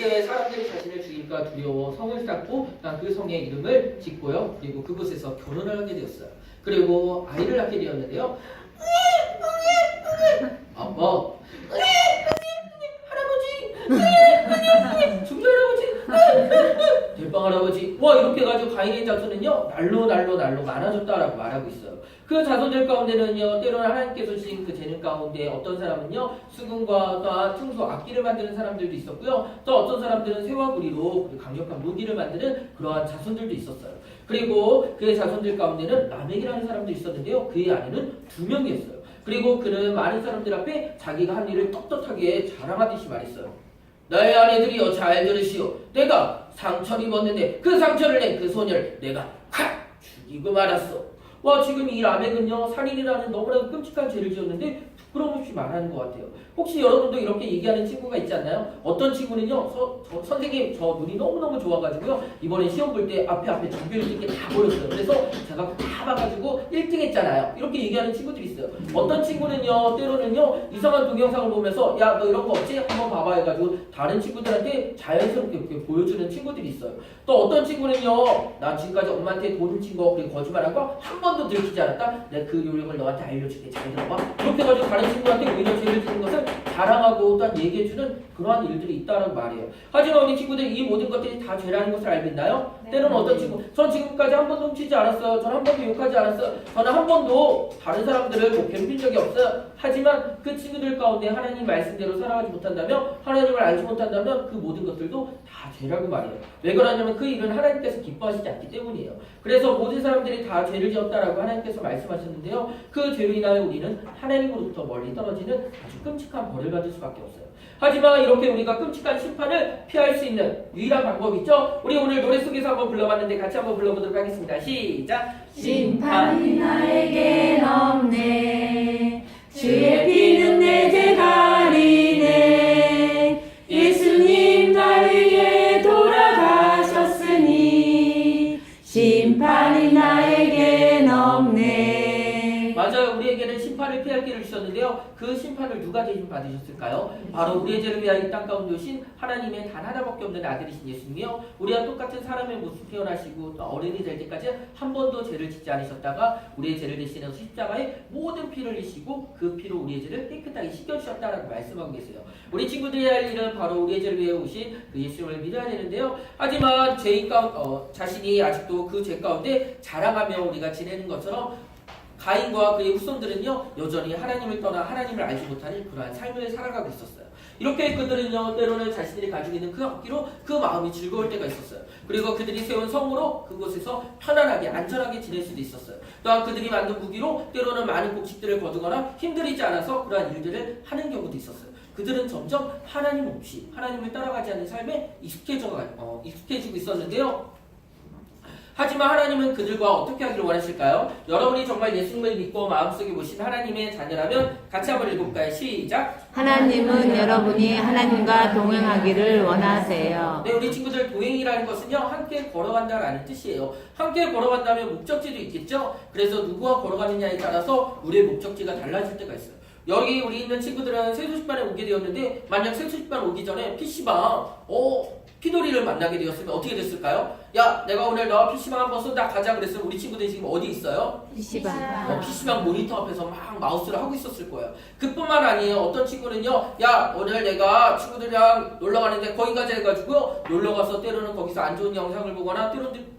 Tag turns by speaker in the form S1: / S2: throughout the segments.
S1: 이제 사람들이 자신을 죽일까 두려워 성을 쌓고 그 성의 이름을 짓고요. 그리고 그곳에서 결혼을 하게 되었어요. 그리고 아이를 낳게 되었는데요. 아빠, 할아버지, 중조 할아버지, 대빵 할아버지, 와 이렇게 해가지고 가인의 자손은요 날로 많아졌다라고 말하고 있어요. 그 자손들 가운데는요 때로는 하나님께서 주신 그 재능 가운데 어떤 사람은요 수금과 또한 충소 악기를 만드는 사람들도 있었고요. 또 어떤 사람들은 새와 구리로 강력한 무기를 만드는 그러한 자손들도 있었어요. 그리고 그의 자손들 가운데는 라멕이라는 사람도 있었는데요. 그의 아내는 2명이었어요. 그리고 그는 많은 사람들 앞에 자기가 한 일을 떳떳하게 자랑하듯이 말했어요. 나의 아내들이여 잘 들으시오. 내가 상처를 입었는데 그 상처를 낸 그 소녀를 내가 확 죽이고 말았어. 와 지금 이 라멕은요 살인이라는 너무나도 끔찍한 죄를 지었는데 부끄럼 없이 말하는 것 같아요. 혹시 여러분도 이렇게 얘기하는 친구가 있지 않나요? 어떤 친구는요 선생님 저 눈이 너무너무 좋아가지고요 이번에 시험 볼 때 앞에 전교일 있게 다 보였어요. 그래서 제가 다 봐가지고 1등 했잖아요. 이렇게 얘기하는 친구들이 있어요. 어떤 친구는요 때로는요 이상한 동영상을 보면서 야 너 이런 거 없지? 한번 봐봐 해가지고 다른 친구들한테 자연스럽게 이렇게 보여주는 친구들이 있어요. 또 어떤 친구는요 나 지금까지 엄마한테 돈 훔친 거 그리고 거짓말한 거 한 번도 들키지 않았다. 내가 그 요령을 너한테 알려줄게. 잘 들어봐. 이렇게 해가지고 다른 친구한테 오히려 죄를 지는 것을 자랑하고 또한 얘기해주는 그러한 일들이 있다는 말이에요. 하지만 우리 친구들 이 모든 것들이 다 죄라는 것을 알고 있나요? 네. 때로는 어떤 친구 전 지금까지 한 번도 훔치지 않았어요. 전 한 번도 욕하지 않았어요. 저는 한 번도 다른 사람들을 괴롭힌 적이 없어요. 하지만 그 친구들 가운데 하나님 말씀대로 살아가지 못한다면 하나님을 알지 못한다면 그 모든 것들도 다 죄라고 말해요. 왜 그러냐면 그 일은 하나님께서 기뻐하시지 않기 때문이에요. 그래서 모든 사람들이 다 죄를 지었다라고 하나님께서 말씀하셨는데요. 그 죄로 인하여 우리는 하나님으로부터 멀리 떨어지는 아주 끔찍한 벌을 받을 수밖에 없어요. 하지만 이렇게 우리가 끔찍한 심판을 피할 수 있는 유일한 방법이 있죠. 우리 오늘 노래 속에서 한번 불러봤는데 같이 한번 불러보도록 하겠습니다. 시작!
S2: 심판이 나에겐 없네 주의 피는 내 죄 가리네 예수님 날 위해 돌아가셨으니 심판이 나에겐 없네.
S1: 맞아요. 우리에게는 심판을 피할 길을 주셨는데요. 그 심판을 누가 대신 받으셨을까요? 바로 우리의 죄를 위하여 이 땅 가운데 오신 하나님의 단 하나밖에 없는 아들이신 예수님이요. 우리와 똑같은 사람의 모습 태어나시고 또 어른이 될 때까지 한 번도 죄를 짓지 않으셨다가 우리의 죄를 대신해서 십자가에 모든 피를 흘리시고 그 피로 우리의 죄를 깨끗하게 씻겨주셨다라고 말씀하고 계세요. 우리 친구들이 할 일은 바로 우리의 죄를 위해 오신 그 예수님을 믿어야 되는데요. 하지만 죄인 자신이 아직도 그 죄 가운데 자랑하며 우리가 지내는 것처럼 가인과 그의 후손들은요 여전히 하나님을 떠나 하나님을 알지 못하는 그러한 삶을 살아가고 있었어요. 이렇게 그들은요 때로는 자신들이 가지고 있는 그 악기로 그 마음이 즐거울 때가 있었어요. 그리고 그들이 세운 성으로 그곳에서 편안하게 안전하게 지낼 수도 있었어요. 또한 그들이 만든 무기로 때로는 많은 곡식들을 거두거나 힘들이지 않아서 그러한 일들을 하는 경우도 있었어요. 그들은 점점 하나님 없이 하나님을 따라가지 않는 삶에 익숙해지고 있었는데요. 하지만 하나님은 그들과 어떻게 하기를 원하실까요? 여러분이 정말 예수님을 믿고 마음속에 모신 하나님의 자녀라면 같이 한번 읽어볼까요? 시작!
S2: 하나님은 여러분이 하나님과 동행하기를 원하세요.
S1: 네, 우리 친구들 동행이라는 것은요 함께 걸어간다라는 뜻이에요. 함께 걸어간다면 목적지도 있겠죠? 그래서 누구와 걸어가느냐에 따라서 우리의 목적지가 달라질 때가 있어요. 여기 우리 있는 친구들은 세수식반에 오게 되었는데 만약 세수식반 오기 전에 PC방 피돌이를 만나게 되었으면 어떻게 됐을까요? 야 내가 오늘 너 PC방 한번 쏜다 가자 그랬으면 우리 친구들이 지금 어디 있어요?
S2: PC방.
S1: PC방 모니터 앞에서 막 마우스를 하고 있었을 거예요. 그뿐만 아니에요. 어떤 친구는요 야 오늘 내가 친구들이랑 놀러 가는데 거기 가자 해가지고 놀러 가서 때로는 거기서 안 좋은 영상을 보거나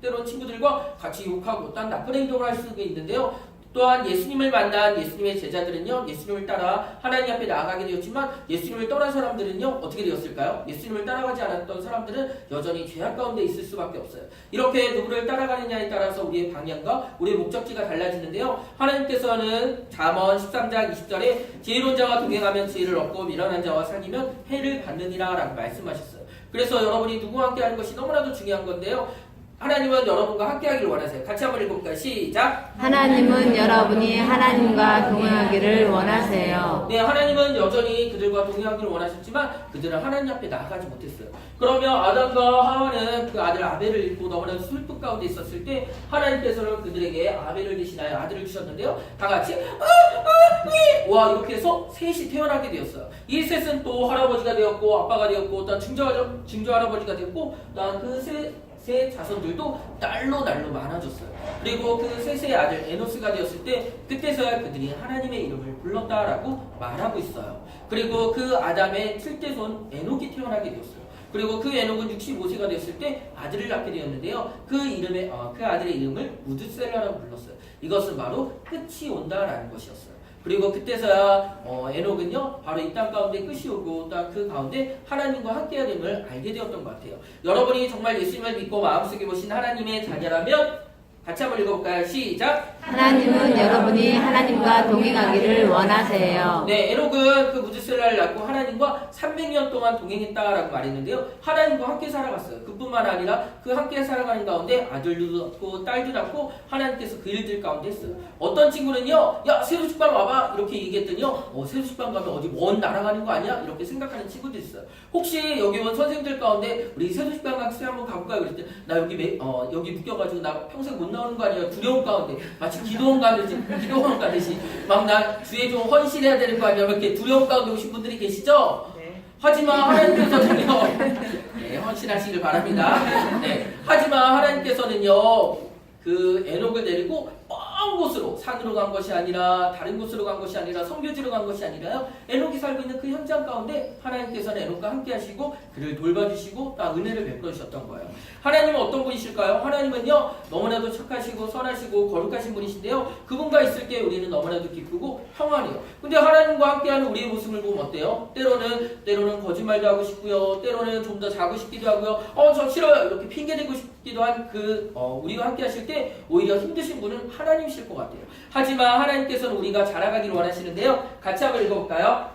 S1: 때로는 친구들과 같이 욕하고 딴 나쁜 행동을 할 수가 있는데요. 또한 예수님을 만난 예수님의 제자들은요 예수님을 따라 하나님 앞에 나아가게 되었지만 예수님을 떠난 사람들은요 어떻게 되었을까요? 예수님을 따라가지 않았던 사람들은 여전히 죄악 가운데 있을 수밖에 없어요. 이렇게 누구를 따라가느냐에 따라서 우리의 방향과 우리의 목적지가 달라지는데요. 하나님께서는 잠언 13장 20절에 지혜로운 자와 동행하면 지혜를 얻고 미련한 자와 사귀면 해를 받느니라 라고 말씀하셨어요. 그래서 여러분이 누구와 함께 하는 것이 너무나도 중요한 건데요. 하나님은 여러분과 함께하기를 원하세요. 같이 한번 읽어볼까요? 시작!
S2: 하나님은 여러분이 하나님과 동행하기를 원하세요.
S1: 네, 하나님은 여전히 그들과 동행하기를 원하셨지만 그들은 하나님 앞에 나아가지 못했어요. 그러면 아담과 하와는 그 아들 아벨을 잃고 너무나 슬픔 가운데 있었을 때 하나님께서는 그들에게 아벨을 대신하여 아들을 주셨는데요. 다 같이 와 이렇게 해서 셋이 태어나게 되었어요. 이 셋은 또 할아버지가 되었고 아빠가 되었고 또 증조 할아버지가 되었고 세 자손들도 날로 많아졌어요. 그리고 그 셋의 아들 에노스가 되었을 때 그때서야 그들이 하나님의 이름을 불렀다라고 말하고 있어요. 그리고 그 아담의 7대손 에녹이 태어나게 되었어요. 그리고 그 에녹은 65세가 되었을 때 아들을 낳게 되었는데요. 그 아들의 이름을 무드셀라라고 불렀어요. 이것은 바로 끝이 온다라는 것이었어요. 그리고 그때서야 에녹은요 바로 이 땅 가운데 끝이 오고 또 그 가운데 하나님과 함께해야 됨을 알게 되었던 것 같아요. 여러분이 정말 예수님을 믿고 마음속에 보신 하나님의 자녀라면 같이 한번 읽어볼까요? 시작!
S2: 하나님은 여러분이 하나님과 동행하기를 원하세요.
S1: 네, 에녹은 그 무드셀라를 낳고 하나님과 300년 동안 동행했다라고 말했는데요. 하나님과 함께 살아갔어요. 그뿐만 아니라 그 함께 살아가는 가운데 아들도 낳고 딸도 낳고 하나님께서 그 일들 가운데 했어요. 어떤 친구는요, 야 세수식방 와봐 이렇게 얘기했더니요, 세수식방 가면 어디 먼 나라 가는 거 아니야? 이렇게 생각하는 친구도 있어요. 혹시 여기 온 선생님들 가운데 우리 세수식방 학생 한번 가볼까요? 그랬을 때 나 여기 묶여가지고 나 평생 못 나오는 거 아니야? 두려움 가운데 마치 기도원 가듯이 막 나 주에 좀 헌신해야 되는 거 아니야? 이렇게 두려움 가운데 오신 분들이 계시죠? 네. 하지만 하나님께서는요, 네, 헌신하시길 바랍니다. 네, 하지만 하나님께서는요, 그 에녹을 데리고 먼 곳으로 산으로 간 것이 아니라 다른 곳으로 간 것이 아니라 성교지로 간 것이 아니라요. 에녹이 살고 있는 그 현장 가운데 하나님께서는 에녹과 함께 하시고 그를 돌봐주시고 또 은혜를 베풀어 주셨던 거예요. 하나님은 어떤 분이실까요? 하나님은요 너무나도 착하시고 선하시고 거룩하신 분이신데요. 그분과 있을 때 우리는 너무나도 기쁘고 평안해요. 근데 하나님과 함께하는 우리의 모습을 보면 어때요? 때로는 거짓말도 하고 싶고요. 때로는 좀 더 자고 싶기도 하고요. 저 싫어요. 이렇게 핑계대고 싶기도 한 우리와 함께 하실 때 오히려 힘드신 분은 하나님이실 것 같아요. 하지만 하나님께서는 우리가 자라가기를 원하시는데요. 같이 한번 읽어볼까요?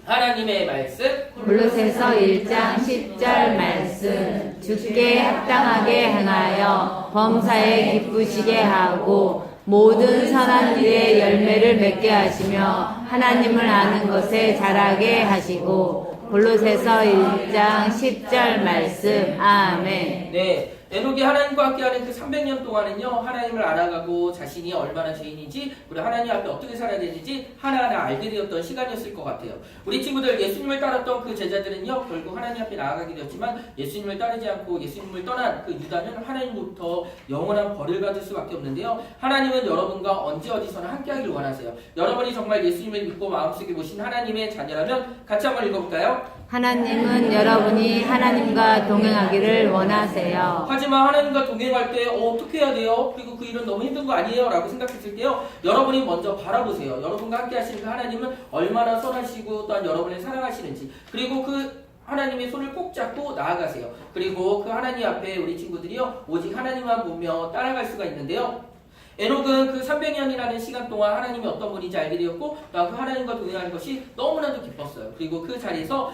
S1: 하나님의 말씀
S2: 골로새서 1장 10절 말씀 주께 합당하게 행하여 범사에 기쁘시게 하고 모든 선한 일의 열매를 맺게 하시며 하나님을 아는 것에 자라게 하시고 골로새서 1장 10절 말씀 아멘.
S1: 네, 에녹이 하나님과 함께하는 그 300년 동안은요 하나님을 알아가고 자신이 얼마나 죄인인지 그리고 하나님 앞에 어떻게 살아야 되는지 하나하나 알게 되었던 시간이었을 것 같아요. 우리 친구들 예수님을 따랐던 그 제자들은요 결국 하나님 앞에 나아가게 되었지만 예수님을 따르지 않고 예수님을 떠난 그 유다는 하나님으로부터 영원한 벌을 받을 수밖에 없는데요. 하나님은 여러분과 언제 어디서나 함께하기를 원하세요. 여러분이 정말 예수님을 믿고 마음속에 보신 하나님의 자녀라면 같이 한번 읽어볼까요?
S2: 하나님은 여러분이 하나님과 동행하기를 원하세요.
S1: 하지만 하나님과 동행할 때 어떻게 해야 돼요? 그리고 그 일은 너무 힘든 거 아니에요? 라고 생각했을 때요. 여러분이 먼저 바라보세요. 여러분과 함께 하시는 그 하나님은 얼마나 선하시고 또한 여러분을 사랑하시는지 그리고 그 하나님의 손을 꼭 잡고 나아가세요. 그리고 그 하나님 앞에 우리 친구들이요 오직 하나님만 보며 따라갈 수가 있는데요. 에녹은 그 300년이라는 시간 동안 하나님이 어떤 분인지 알게 되었고 그 하나님과 동행하는 것이 너무나도 기뻤어요. 그리고 그 자리에서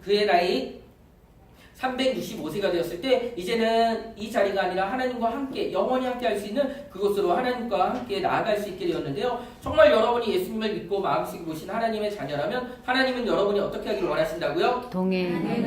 S1: 그의 나이 365세가 되었을 때 이제는 이 자리가 아니라 하나님과 함께 영원히 함께 할 수 있는 그곳으로 하나님과 함께 나아갈 수 있게 되었는데요. 정말 여러분이 예수님을 믿고 마음속에 보신 하나님의 자녀라면 하나님은 여러분이 어떻게 하기를 원하신다고요?
S2: 동행.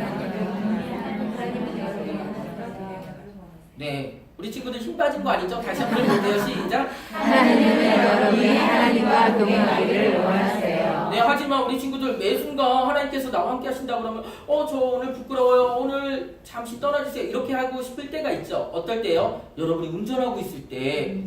S1: 네, 우리 친구들 힘 빠진 거 아니죠? 다시 한번 해볼게요. 시작.
S2: 하나님은 여러분이 하나님과 동행하기를 원하세요.
S1: 네, 하지만 우리 친구들 매 순간 하나님께서 나와 함께 하신다 그러면 저 오늘 부끄러워요. 오늘 잠시 떠나주세요. 이렇게 하고 싶을 때가 있죠. 어떨 때요? 여러분이 운전하고 있을 때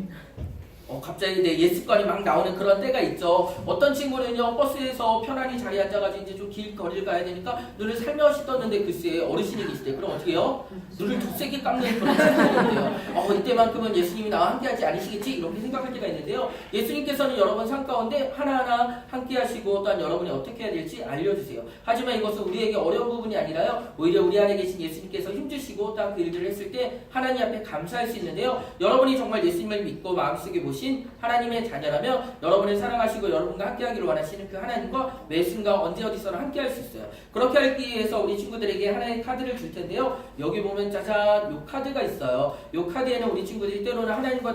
S1: 갑자기 내 옛습관이 막 나오는 그런 때가 있죠. 어떤 친구는요 버스에서 편안히 자리에 앉아가지고 이제 좀 길 거리를 가야 되니까 눈을 살며시 떴는데 글쎄 어르신이 계실 때 그럼 어떻게 해요? 눈을 더 세게 깎는 그런 친구거든요. 이때만큼은 예수님이 나와 함께하지 않으시겠지 이렇게 생각할 때가 있는데요. 예수님께서는 여러분 삶 가운데 하나하나 함께하시고 또한 여러분이 어떻게 해야 될지 알려주세요. 하지만 이것은 우리에게 어려운 부분이 아니라요. 오히려 우리 안에 계신 예수님께서 힘주시고 또한 그 일들을 했을 때 하나님 앞에 감사할 수 있는데요. 여러분이 정말 예수님을 믿고 마음속에 보신 하나님의 자녀라면 여러분을 사랑하시고 여러분과 함께하기를 원하시는 그 하나님과 매 순간 언제 어디서나 함께할 수 있어요. 그렇게 하기 위해서 우리 친구들에게 하나의 카드를 줄 텐데요. 여기 보면 짜잔 요 카드가 있어요. 요 카드에는 우리 친구들이 때로는 하나님과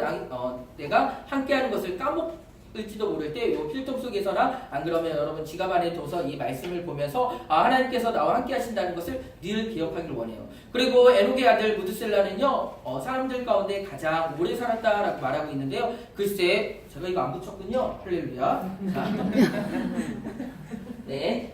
S1: 내가 함께하는 것을 을지도 모를 때 이 필통 속에서나 안 그러면 여러분 지갑 안에 둬서 이 말씀을 보면서 하나님께서 나와 함께 하신다는 것을 늘 기억하기를 원해요. 그리고 에녹의 아들 무드셀라는요 사람들 가운데 가장 오래 살았다라고 말하고 있는데요. 글쎄 제가 이거 안 붙였군요. 할렐루야. 네.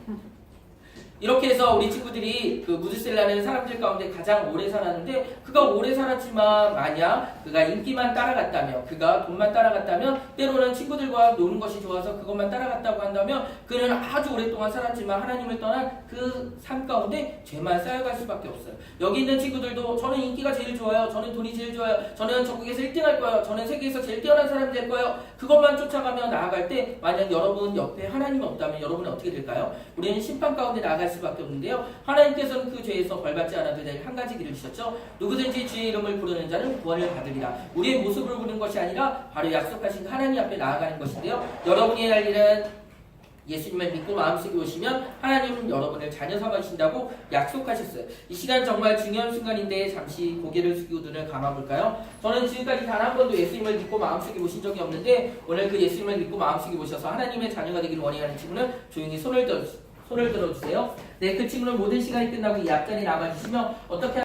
S1: 이렇게 해서 우리 친구들이 그 무드셀라는 사람들 가운데 가장 오래 살았는데 그가 오래 살았지만 만약 그가 인기만 따라갔다면 그가 돈만 따라갔다면 때로는 친구들과 노는 것이 좋아서 그것만 따라갔다고 한다면 그는 아주 오랫동안 살았지만 하나님을 떠난 그 삶 가운데 죄만 쌓여갈 수밖에 없어요. 여기 있는 친구들도 저는 인기가 제일 좋아요. 저는 돈이 제일 좋아요. 저는 전국에서 1등 할 거예요. 저는 세계에서 제일 뛰어난 사람이 될 거예요. 그것만 쫓아가며 나아갈 때 만약 여러분 옆에 하나님이 없다면 여러분은 어떻게 될까요? 우리는 심판 가운데 나아갈 수밖에 없는데요. 하나님께서는 그 죄에서 벌받지 않아도 될 한 가지 길을 주셨죠. 누구든지 주의 이름을 부르는 자는 구원을 받으리라. 우리의 모습을 부르는 것이 아니라 바로 약속하신 하나님 앞에 나아가는 것인데요. 여러분이 할 일은 예수님을 믿고 마음속에 오시면 하나님은 여러분을 자녀 삼아주신다고 약속하셨어요. 이 시간 정말 중요한 순간인데 잠시 고개를 숙이고 눈을 감아볼까요? 저는 지금까지 단 한 번도 예수님을 믿고 마음속에 오신 적이 없는데 오늘 그 예수님을 믿고 마음속에 오셔서 하나님의 자녀가 되기를 원하는 친구는 조용히 손을 들어주세요. 네, 그 친구는 모든 시간이 끝나고 이 앞자리에 남아주시면 어떻게